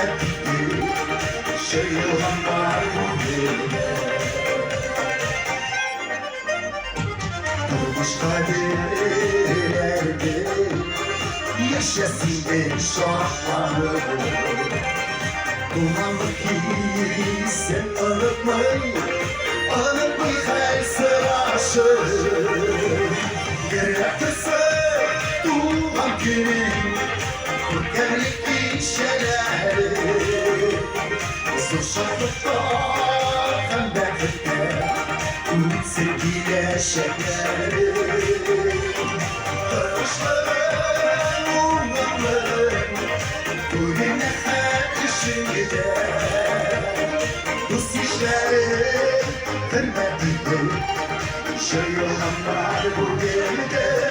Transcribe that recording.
hürmetli şeytan var bu yerde. Durmuş kaderlerde yaşasın ben şahları. Dumanlık sen unutmayı, unutmayı her sıraşı. Gerekirse duman günün Gerlikli şeyleri Suçlulukta hem dertlikte sevgiyle şekeri. Kırışların, umutların Bugüne her işin gider. Bu işleri hürmetli şey olanlar bu gemide.